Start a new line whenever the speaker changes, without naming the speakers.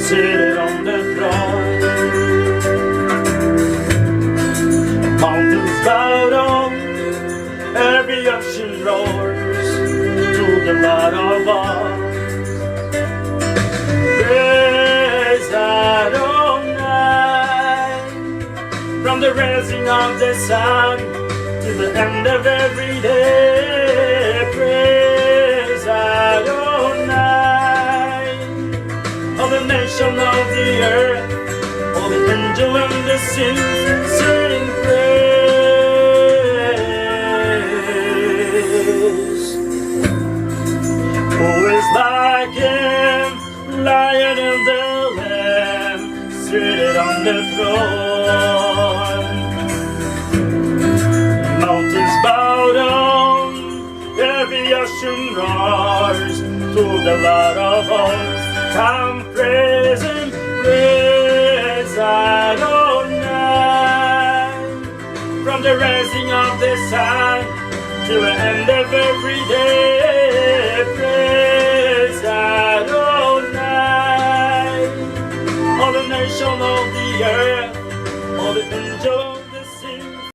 seated on the throne. Mountains bow down, every ocean roars to the Lord of all. Praise Adonai, from the rising of the sun to the end of every day. Praise Adonai, all the nations of the earth, all the angels and the saints sing praise. Who is like him, Lion of the Lamb, seated on the throne? Mountains bow down, every ocean roars to the Lord of hosts. Come praise him, praise Adonai, from the rising of the sun to the end of every day. Praise Adonai, all the nations of the earth,